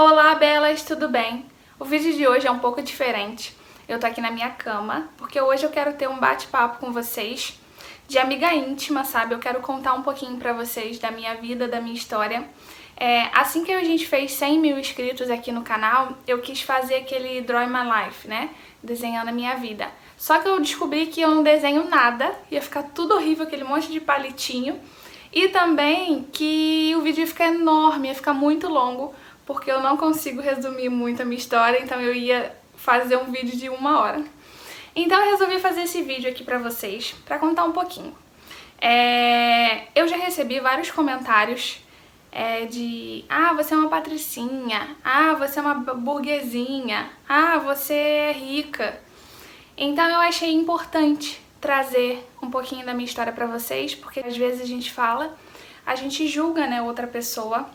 Olá, belas, tudo bem? O vídeo de hoje é um pouco diferente. Eu tô aqui na minha cama, porque hoje eu quero ter um bate-papo com vocês, de amiga íntima, sabe? Eu quero contar um pouquinho pra vocês da minha vida, da minha história. Assim que a gente fez 100 mil inscritos aqui no canal, eu quis fazer aquele Draw My Life, né? Desenhando a minha vida. Só que eu descobri que eu não desenho nada, ia ficar tudo horrível, aquele monte de palitinho. E também que o vídeo ia ficar enorme, ia ficar muito longo, porque eu não consigo resumir muito a minha história, então eu ia fazer um vídeo de 1 hora. Então eu resolvi fazer esse vídeo aqui pra vocês, pra contar um pouquinho. Eu já recebi vários comentários de você é uma patricinha, você é uma burguesinha, você é rica. Então eu achei importante trazer um pouquinho da minha história pra vocês, porque às vezes a gente fala, a gente julga, né, outra pessoa,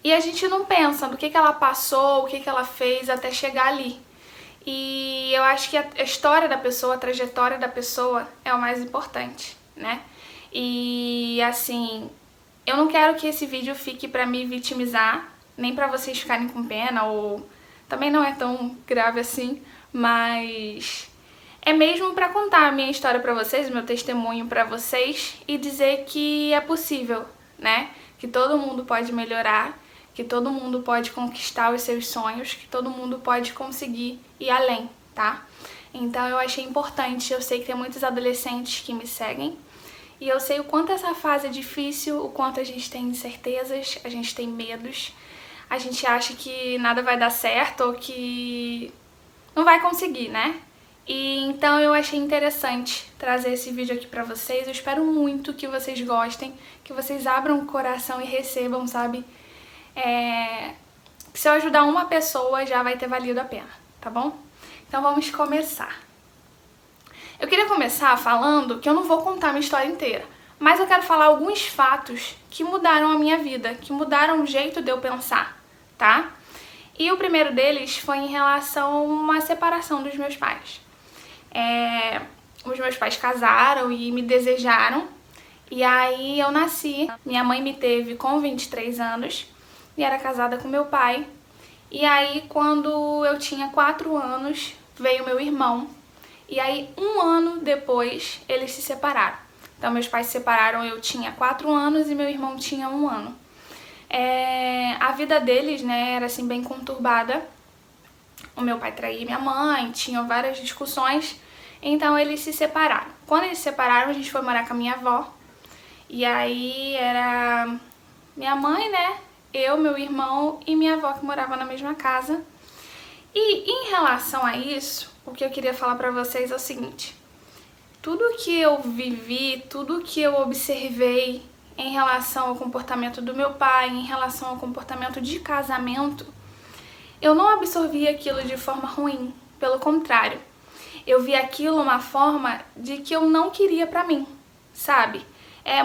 e a gente não pensa no que ela passou, o que ela fez até chegar ali. E eu acho que a história da pessoa, a trajetória da pessoa é o mais importante, né? E assim, eu não quero que esse vídeo fique pra me vitimizar, nem pra vocês ficarem com pena, ou também não é tão grave assim, mas é mesmo pra contar a minha história pra vocês, o meu testemunho pra vocês e dizer que é possível, né? Que todo mundo pode melhorar, que todo mundo pode conquistar os seus sonhos, que todo mundo pode conseguir ir além, tá? Então eu achei importante, eu sei que tem muitos adolescentes que me seguem, e eu sei o quanto essa fase é difícil, o quanto a gente tem incertezas, a gente tem medos, a gente acha que nada vai dar certo ou que não vai conseguir, né? E então eu achei interessante trazer esse vídeo aqui pra vocês. Eu espero muito que vocês gostem, que vocês abram o coração e recebam, sabe? Que se eu ajudar uma pessoa já vai ter valido a pena, tá bom? Então vamos começar. Eu queria começar falando que eu não vou contar minha história inteira, mas eu quero falar alguns fatos que mudaram a minha vida, que mudaram o jeito de eu pensar, tá? E o primeiro deles foi em relação a uma separação dos meus pais. Os meus pais casaram e me desejaram, e aí eu nasci. Minha mãe me teve com 23 anos e era casada com meu pai. E aí quando eu tinha 4 anos veio meu irmão, e aí 1 ano depois eles se separaram. Então meus pais se separaram, eu tinha 4 anos e meu irmão tinha 1 ano. A vida deles, né, era assim bem conturbada. O meu pai traía minha mãe, tinham várias discussões, então eles se separaram. Quando eles se separaram, a gente foi morar com a minha avó, e aí era minha mãe, né, eu, meu irmão e minha avó que morava na mesma casa. E em relação a isso, o que eu queria falar pra vocês é o seguinte: tudo que eu vivi, tudo que eu observei em relação ao comportamento do meu pai, em relação ao comportamento de casamento, eu não absorvi aquilo de forma ruim, pelo contrário. Eu vi aquilo uma forma de que eu não queria pra mim, sabe?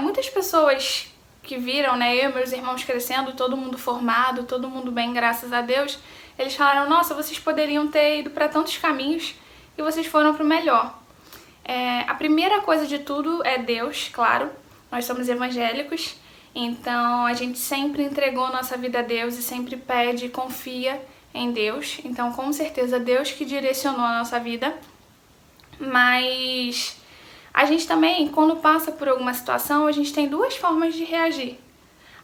Muitas pessoas que viram, né, eu e meus irmãos crescendo, todo mundo formado, todo mundo bem, graças a Deus, eles falaram: nossa, vocês poderiam ter ido pra tantos caminhos e vocês foram pro melhor. A primeira coisa de tudo é Deus, claro. Nós somos evangélicos, então a gente sempre entregou nossa vida a Deus e sempre pede e confia em Deus. Então, com certeza, Deus que direcionou a nossa vida. Mas a gente também, quando passa por alguma situação, a gente tem 2 formas de reagir.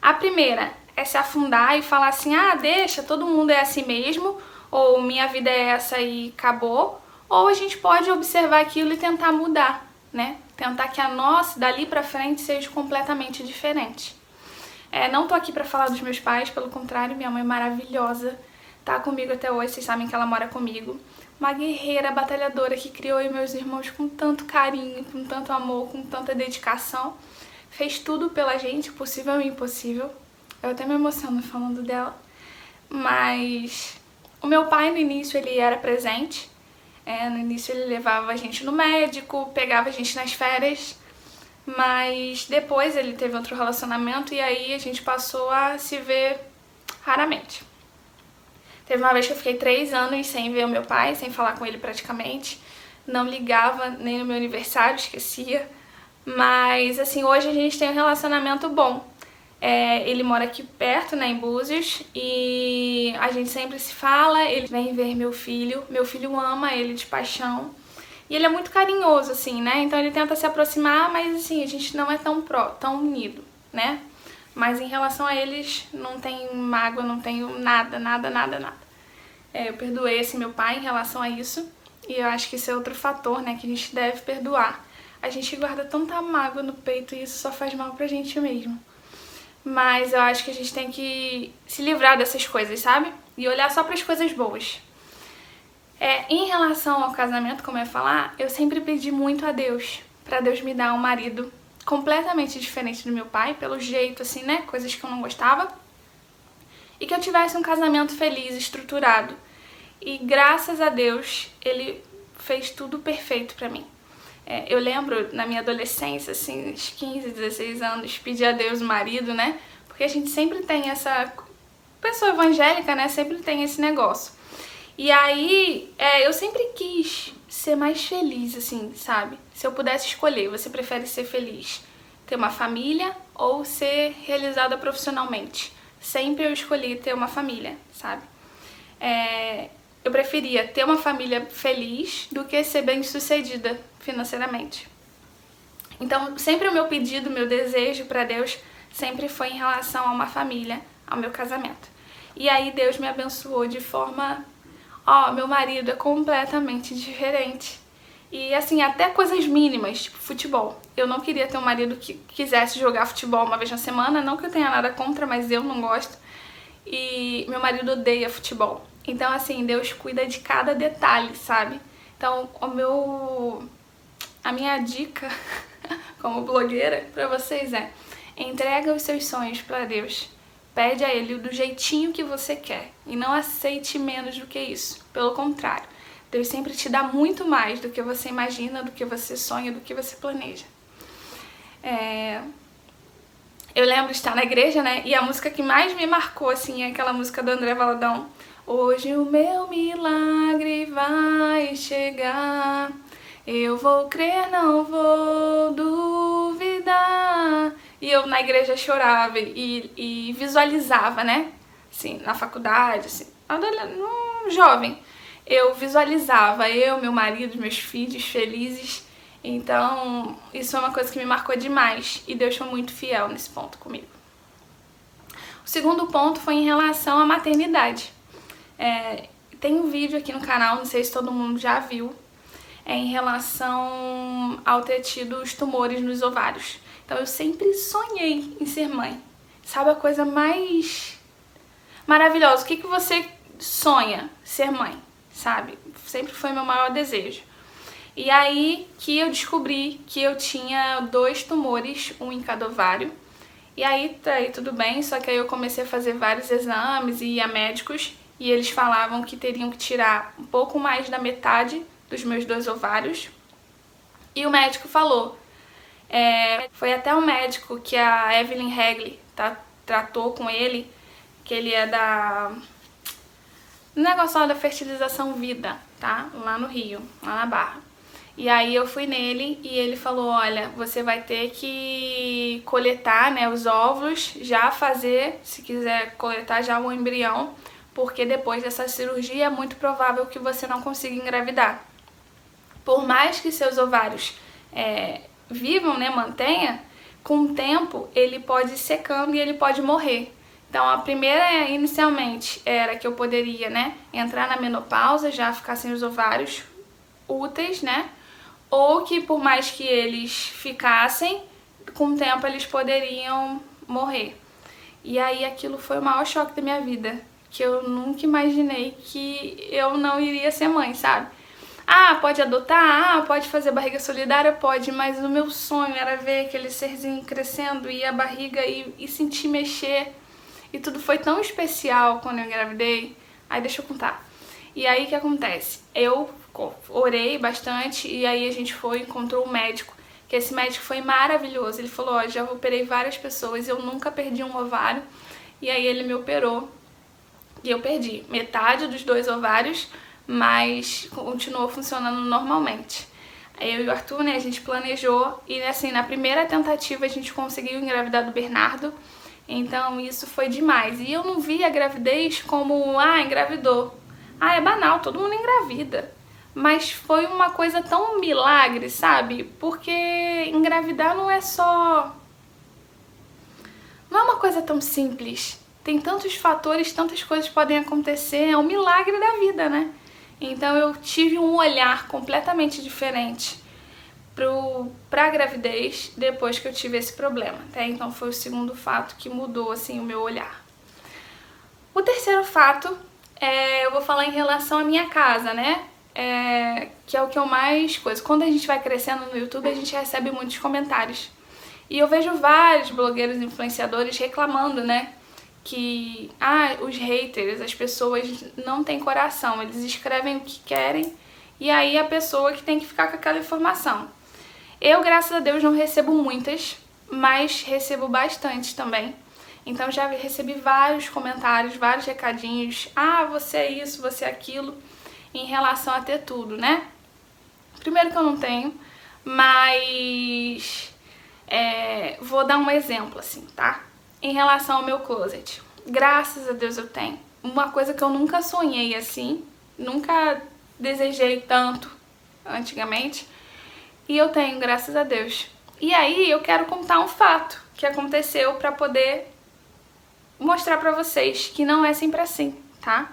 A primeira é se afundar e falar assim: deixa, todo mundo é assim mesmo, ou minha vida é essa e acabou. Ou a gente pode observar aquilo e tentar mudar, né? Tentar que a nossa, dali pra frente, seja completamente diferente. Não tô aqui pra falar dos meus pais, pelo contrário, minha mãe maravilhosa, tá comigo até hoje, vocês sabem que ela mora comigo. Uma guerreira, batalhadora que criou eu e meus irmãos com tanto carinho, com tanto amor, com tanta dedicação. Fez tudo pela gente, possível e impossível. Eu até me emociono falando dela. Mas o meu pai, no início, ele era presente. No início ele levava a gente no médico, pegava a gente nas férias, mas depois ele teve outro relacionamento e aí a gente passou a se ver raramente. Teve uma vez que eu fiquei 3 anos sem ver o meu pai, sem falar com ele praticamente, não ligava nem no meu aniversário, esquecia, mas assim, hoje a gente tem um relacionamento bom. Ele mora aqui perto, né, em Búzios, e a gente sempre se fala, ele vem ver meu filho ama ele de paixão, e ele é muito carinhoso, assim, né, então ele tenta se aproximar, mas assim, a gente não é tão unido, né, mas em relação a eles, não tem mágoa, não tenho nada. Eu perdoei, assim, meu pai em relação a isso, e eu acho que isso é outro fator, né, que a gente deve perdoar. A gente guarda tanta mágoa no peito e isso só faz mal pra gente mesmo. Mas eu acho que a gente tem que se livrar dessas coisas, sabe? E olhar só para as coisas boas. Em relação ao casamento, como eu ia falar, eu sempre pedi muito a Deus, para Deus me dar um marido completamente diferente do meu pai, pelo jeito, assim, né? Coisas que eu não gostava. E que eu tivesse um casamento feliz, estruturado. E graças a Deus, ele fez tudo perfeito pra mim. Eu lembro, na minha adolescência, assim, uns 15, 16 anos, pedir a Deus um marido, né? Porque a gente sempre tem essa... pessoa evangélica, né? Sempre tem esse negócio. E aí, eu sempre quis ser mais feliz, assim, sabe? Se eu pudesse escolher, você prefere ser feliz, ter uma família ou ser realizada profissionalmente? Sempre eu escolhi ter uma família, sabe? Eu preferia ter uma família feliz do que ser bem-sucedida financeiramente. Então, sempre o meu pedido, o meu desejo para Deus sempre foi em relação a uma família, ao meu casamento. E aí Deus me abençoou de forma... meu marido é completamente diferente. E assim, até coisas mínimas, tipo futebol. Eu não queria ter um marido que quisesse jogar futebol uma vez na semana, não que eu tenha nada contra, mas eu não gosto. E meu marido odeia futebol. Então, assim, Deus cuida de cada detalhe, sabe? Então, a minha dica como blogueira pra vocês entrega os seus sonhos pra Deus. Pede a Ele do jeitinho que você quer e não aceite menos do que isso. Pelo contrário, Deus sempre te dá muito mais do que você imagina, do que você sonha, do que você planeja. Eu lembro de estar na igreja, né? E a música que mais me marcou, assim, é aquela música do André Valadão. Hoje o meu milagre vai chegar, eu vou crer, não vou duvidar. E eu na igreja chorava e visualizava, né? Assim, na faculdade, assim, jovem. Eu visualizava meu marido, meus filhos felizes. Então, isso é uma coisa que me marcou demais. E Deus foi muito fiel nesse ponto comigo. O segundo ponto foi em relação à maternidade. Tem um vídeo aqui no canal, não sei se todo mundo já viu, em relação ao ter tido os tumores nos ovários. Então eu sempre sonhei em ser mãe. Sabe a coisa mais maravilhosa? O que você sonha ser mãe, sabe? Sempre foi meu maior desejo. E aí que eu descobri que eu tinha 2 tumores, um em cada ovário. E aí tudo bem, só que aí eu comecei a fazer vários exames e ir a médicos. E eles falavam que teriam que tirar um pouco mais da metade dos meus 2 ovários. E o médico falou, foi até o médico que a Evelyn Regli tratou com ele, que ele é do negócio lá da fertilização Vida, tá? Lá no Rio, lá na Barra. E aí eu fui nele e ele falou, olha, você vai ter que coletar, né, os óvulos, já fazer, se quiser coletar já o embrião, porque depois dessa cirurgia é muito provável que você não consiga engravidar. Por mais que seus ovários vivam, né, mantenha, com o tempo ele pode ir secando e ele pode morrer. Então a primeira inicialmente era que eu poderia, né, entrar na menopausa, já ficar sem os ovários úteis, né, ou que por mais que eles ficassem, com o tempo eles poderiam morrer. E aí aquilo foi o maior choque da minha vida, que eu nunca imaginei que eu não iria ser mãe, sabe? Pode adotar, pode fazer barriga solidária, pode, mas o meu sonho era ver aquele serzinho crescendo e a barriga e sentir mexer. E tudo foi tão especial quando eu engravidei. Aí deixa eu contar. E aí o que acontece? Eu orei bastante e aí a gente encontrou um médico, que esse médico foi maravilhoso. Ele falou, já operei várias pessoas, eu nunca perdi um ovário. E aí ele me operou e eu perdi metade dos 2 ovários, mas continuou funcionando normalmente. Eu e o Arthur, né, a gente planejou e assim, na primeira tentativa a gente conseguiu engravidar do Bernardo Então isso foi demais. E eu não vi a gravidez como, engravidou. É banal, todo mundo engravida. Mas foi uma coisa tão milagre, sabe? Porque engravidar não é só... Não é uma coisa tão simples. Tem tantos fatores, tantas coisas podem acontecer. É um milagre da vida, né? Então eu tive um olhar completamente diferente pra gravidez depois que eu tive esse problema, tá? Então foi o segundo fato que mudou, assim, o meu olhar. O terceiro fato, eu vou falar em relação à minha casa, né? Que é o que eu mais coisa. Quando a gente vai crescendo no YouTube, a gente recebe muitos comentários. E eu vejo vários blogueiros influenciadores reclamando, né? Que, os haters, as pessoas não têm coração, eles escrevem o que querem e aí a pessoa que tem que ficar com aquela informação. Eu, graças a Deus, não recebo muitas, mas recebo bastante também. Então já recebi vários comentários, vários recadinhos. Você é isso, você é aquilo, em relação a ter tudo, né? Primeiro que eu não tenho, mas vou dar um exemplo, assim, tá? Em relação ao meu closet. Graças a Deus eu tenho. Uma coisa que eu nunca sonhei assim, nunca desejei tanto antigamente. E eu tenho, graças a Deus. E aí eu quero contar um fato que aconteceu pra poder mostrar pra vocês que não é sempre assim, tá?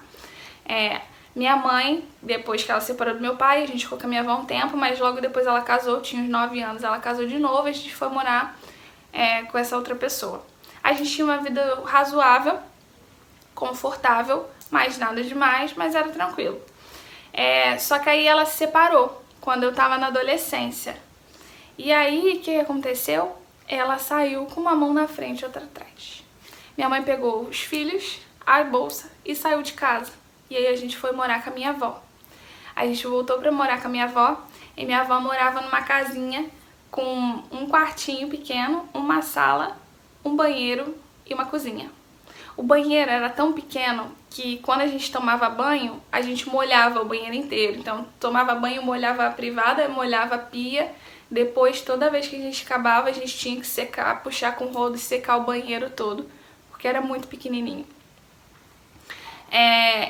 Minha mãe, depois que ela separou do meu pai, a gente ficou com a minha avó um tempo, mas logo depois ela casou, tinha uns 9 anos, ela casou de novo, a gente foi morar com essa outra pessoa. A gente tinha uma vida razoável, confortável, mas nada demais, mas era tranquilo. Só que aí ela se separou, quando eu tava na adolescência. E aí, o que aconteceu? Ela saiu com uma mão na frente e outra atrás. Minha mãe pegou os filhos, a bolsa e saiu de casa. E aí a gente foi morar com a minha avó. A gente voltou pra morar com a minha avó, e minha avó morava numa casinha com um quartinho pequeno, uma sala, um banheiro e uma cozinha. O banheiro era tão pequeno que quando a gente tomava banho, a gente molhava o banheiro inteiro. Então, tomava banho, molhava a privada, molhava a pia. Depois, toda vez que a gente acabava, a gente tinha que secar, puxar com o rodo e secar o banheiro todo, porque era muito pequenininho.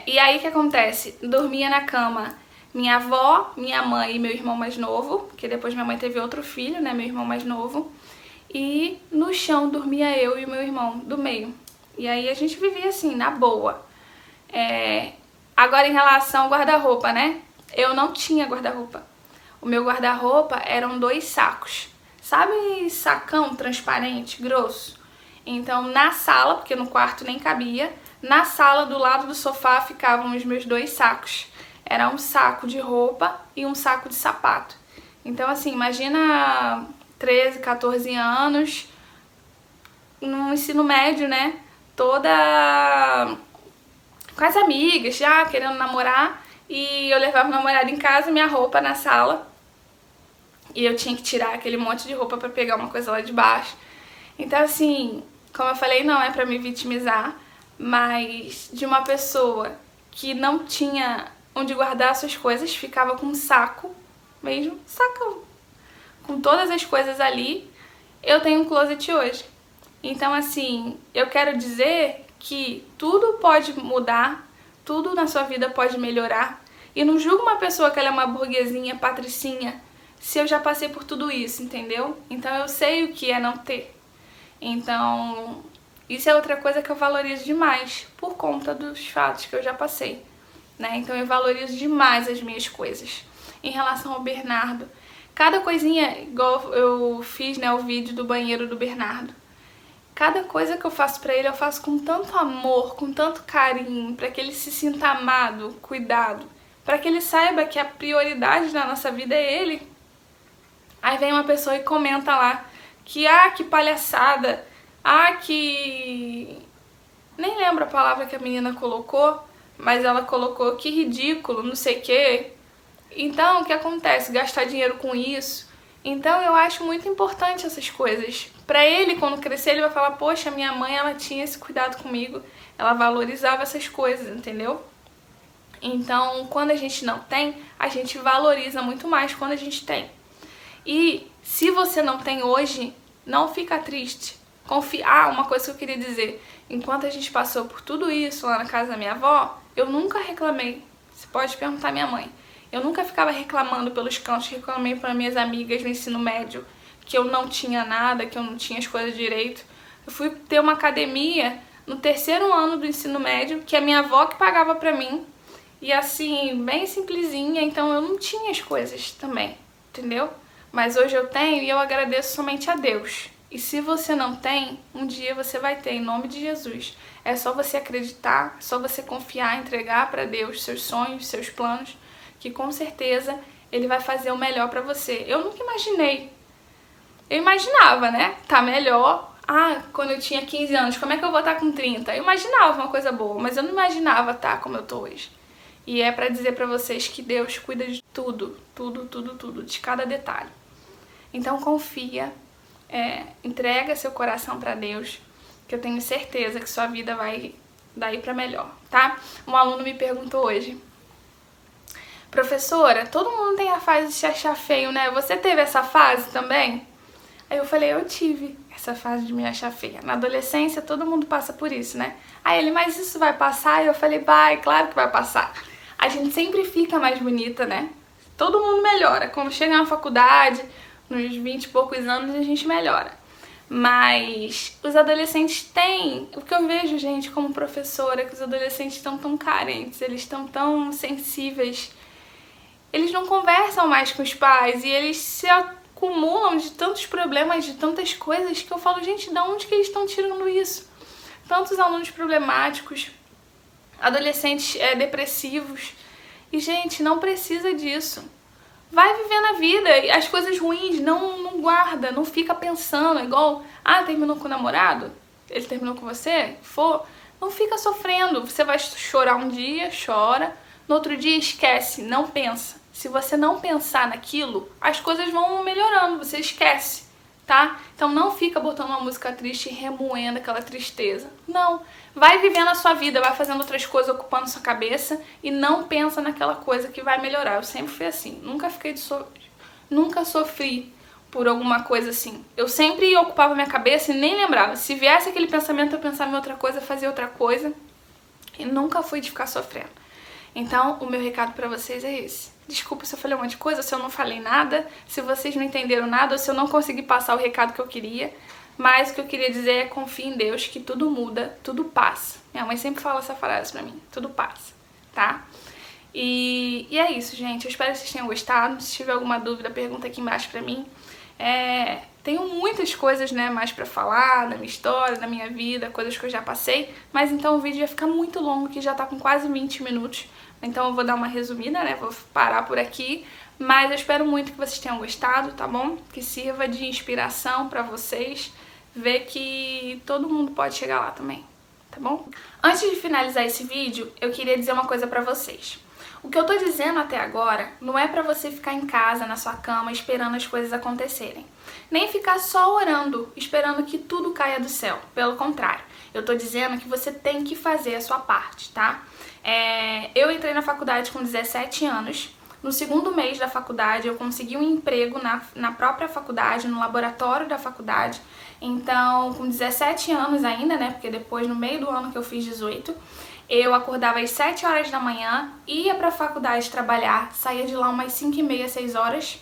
E aí, o que acontece? Dormia na cama minha avó, minha mãe e meu irmão mais novo, que depois minha mãe teve outro filho, né, meu irmão mais novo. E no chão dormia eu e o meu irmão do meio. E aí a gente vivia assim, na boa. Agora em relação ao guarda-roupa, né? Eu não tinha guarda-roupa. O meu guarda-roupa eram 2 sacos. Sabe sacão transparente, grosso? Então na sala, porque no quarto nem cabia, na sala do lado do sofá ficavam os meus 2 sacos. Era um saco de roupa e um saco de sapato. Então assim, imagina 13, 14 anos, no ensino médio, né? Toda com as amigas, já querendo namorar, e eu levava o namorado em casa e minha roupa na sala, e eu tinha que tirar aquele monte de roupa pra pegar uma coisa lá de baixo. Então assim, como eu falei, não é pra me vitimizar, mas de uma pessoa que não tinha onde guardar suas coisas, ficava com um saco, mesmo, sacão, com todas as coisas ali, eu tenho um closet hoje. Então assim, eu quero dizer que tudo pode mudar, tudo na sua vida pode melhorar. E não julgo uma pessoa que ela é uma burguesinha, patricinha, se eu já passei por tudo isso, entendeu? Então eu sei o que é não ter. Então, isso é outra coisa que eu valorizo demais, por conta dos fatos que eu já passei, né? Então eu valorizo demais as minhas coisas. Em relação ao Bernardo, cada coisinha, igual eu fiz, né, o vídeo do banheiro do Bernardo. Cada coisa que eu faço pra ele, eu faço com tanto amor, com tanto carinho, pra que ele se sinta amado, cuidado, pra que ele saiba que a prioridade na nossa vida é ele. Aí vem uma pessoa e comenta lá que, que palhaçada, que... Nem lembro a palavra que a menina colocou, mas ela colocou que ridículo, não sei o quê. Então, o que acontece? Gastar dinheiro com isso. Então eu acho muito importante essas coisas. Pra ele, quando crescer, ele vai falar, poxa, minha mãe, ela tinha esse cuidado comigo, ela valorizava essas coisas, entendeu? Então, quando a gente não tem, a gente valoriza muito mais quando a gente tem. E se você não tem hoje, não fica triste, confiar. Uma coisa que eu queria dizer, enquanto a gente passou por tudo isso lá na casa da minha avó, eu nunca reclamei. Você pode perguntar à minha mãe. Eu nunca ficava reclamando pelos cantos, reclamei para minhas amigas no ensino médio que eu não tinha nada, que eu não tinha as coisas direito. Eu fui ter uma academia no 3º ano do ensino médio, que a minha avó que pagava pra mim. E assim, bem simplesinha, então eu não tinha as coisas também, entendeu? Mas hoje eu tenho e eu agradeço somente a Deus. E se você não tem, um dia você vai ter, em nome de Jesus. É só você acreditar, é só você confiar, entregar pra Deus seus sonhos, seus planos, que com certeza Ele vai fazer o melhor pra você. Eu nunca imaginei. Eu imaginava, né? Tá melhor. Quando eu tinha 15 anos, como é que eu vou estar com 30? Eu imaginava uma coisa boa, mas eu não imaginava estar como eu tô hoje. E é pra dizer pra vocês que Deus cuida de tudo, tudo, tudo, tudo, de cada detalhe. Então confia, entrega seu coração pra Deus, que eu tenho certeza que sua vida vai daí pra melhor, tá? Um aluno me perguntou hoje: professora, todo mundo tem a fase de se achar feio, né? Você teve essa fase também? Aí eu falei, eu tive essa fase de me achar feia. Na adolescência, todo mundo passa por isso, né? Aí ele, mas isso vai passar? E eu falei, vai, claro que vai passar. A gente sempre fica mais bonita, né? Todo mundo melhora. Quando chega na faculdade, nos 20 e poucos anos, a gente melhora. Mas os adolescentes têm... O que eu vejo, gente, como professora, é que os adolescentes estão tão carentes, eles estão tão sensíveis. Eles não conversam mais com os pais e eles se acumulam de tantos problemas, de tantas coisas, que eu falo, gente, de onde que eles estão tirando isso? Tantos alunos problemáticos, adolescentes depressivos, e gente, não precisa disso. Vai vivendo a vida, e as coisas ruins não guarda, não fica pensando, igual, terminou com o namorado, ele terminou com você, não fica sofrendo, você vai chorar um dia, chora, no outro dia esquece, não pensa. Se você não pensar naquilo, as coisas vão melhorando, você esquece, tá? Então não fica botando uma música triste e remoendo aquela tristeza. Não, vai vivendo a sua vida, vai fazendo outras coisas, ocupando sua cabeça e não pensa naquela coisa que vai melhorar. Eu sempre fui assim, nunca sofri por alguma coisa assim. Eu sempre ocupava minha cabeça e nem lembrava. Se viesse aquele pensamento, eu pensava em outra coisa, fazia outra coisa e nunca fui de ficar sofrendo. Então, o meu recado pra vocês é esse. Desculpa se eu falei um monte de coisa, se eu não falei nada, se vocês não entenderam nada, ou se eu não consegui passar o recado que eu queria. Mas o que eu queria dizer é confie em Deus, que tudo muda, tudo passa. Minha mãe sempre fala essa frase pra mim, tudo passa, tá? E é isso, gente. Eu espero que vocês tenham gostado. Se tiver alguma dúvida, pergunta aqui embaixo pra mim. Tenho muitas coisas, né, mais pra falar, da minha história, da minha vida, coisas que eu já passei, mas então o vídeo vai ficar muito longo, que já tá com quase 20 minutos, então eu vou dar uma resumida, né, vou parar por aqui, mas eu espero muito que vocês tenham gostado, tá bom? Que sirva de inspiração pra vocês, ver que todo mundo pode chegar lá também, tá bom? Antes de finalizar esse vídeo, eu queria dizer uma coisa pra vocês. O que eu tô dizendo até agora não é pra você ficar em casa, na sua cama, esperando as coisas acontecerem. Nem ficar só orando, esperando que tudo caia do céu. Pelo contrário, eu tô dizendo que você tem que fazer a sua parte, tá? Eu entrei na faculdade com 17 anos. No 2º mês da faculdade, eu consegui um emprego na própria faculdade, no laboratório da faculdade. Então, com 17 anos ainda, né? Porque depois, no meio do ano que eu fiz 18... eu acordava às 7 horas da manhã, ia pra faculdade trabalhar, saía de lá umas 5h30, 6 horas.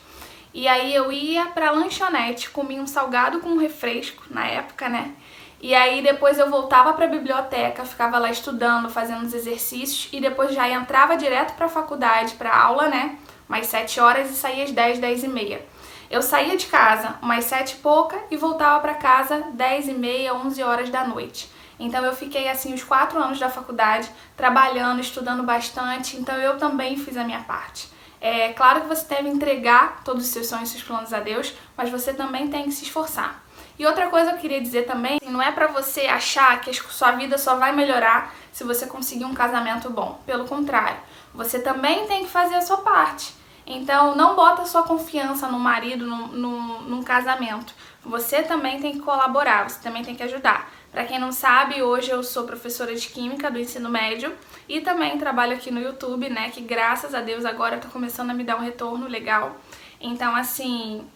E aí eu ia pra lanchonete, comia um salgado com um refresco, na época, né? E aí depois eu voltava pra biblioteca, ficava lá estudando, fazendo os exercícios. E depois já entrava direto pra faculdade, pra aula, né? Umas 7 horas e saía às 10, 10h30. Eu saía de casa umas 7 e pouca e voltava pra casa 10h30, 11 horas da noite. Então eu fiquei assim os 4 anos da faculdade trabalhando, estudando bastante, então eu também fiz a minha parte. É claro que você deve entregar todos os seus sonhos e seus planos a Deus, mas você também tem que se esforçar. E outra coisa que eu queria dizer também, não é pra você achar que a sua vida só vai melhorar se você conseguir um casamento bom. Pelo contrário, você também tem que fazer a sua parte. Então não bota sua confiança no marido, num casamento. Você também tem que colaborar, você também tem que ajudar. Pra quem não sabe, hoje eu sou professora de Química do ensino médio e também trabalho aqui no YouTube, né, que graças a Deus agora tá começando a me dar um retorno legal. Então, assim,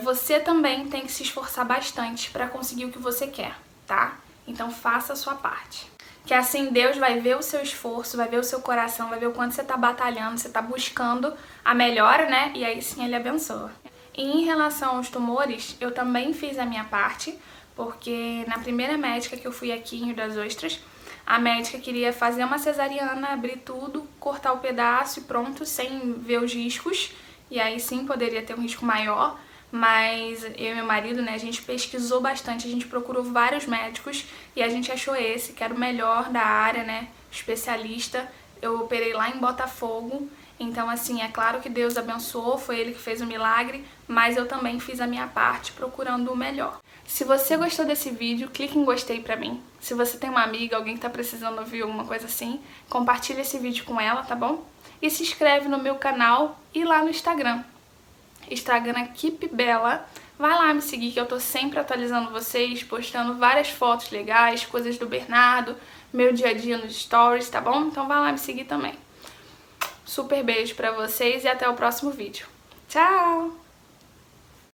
você também tem que se esforçar bastante para conseguir o que você quer, tá? Então faça a sua parte. Que assim Deus vai ver o seu esforço, vai ver o seu coração, vai ver o quanto você tá batalhando, você tá buscando a melhora, né? E aí sim Ele abençoa. E em relação aos tumores, eu também fiz a minha parte, porque na primeira médica que eu fui aqui em Rio das Ostras, a médica queria fazer uma cesariana, abrir tudo, cortar o pedaço e pronto, sem ver os riscos. E aí sim poderia ter um risco maior, mas eu e meu marido, né, a gente pesquisou bastante, a gente procurou vários médicos e a gente achou esse, que era o melhor da área, né, especialista. Eu operei lá em Botafogo, então assim, é claro que Deus abençoou, foi Ele que fez o milagre, mas eu também fiz a minha parte procurando o melhor. Se você gostou desse vídeo, clique em gostei pra mim. Se você tem uma amiga, alguém que tá precisando ouvir alguma coisa assim, compartilha esse vídeo com ela, tá bom? E se inscreve no meu canal e lá no Instagram. Instagram Keep Bella. Vai lá me seguir que eu tô sempre atualizando vocês, postando várias fotos legais, coisas do Bernardo, meu dia a dia nos stories, tá bom? Então vai lá me seguir também. Super beijo pra vocês e até o próximo vídeo. Tchau!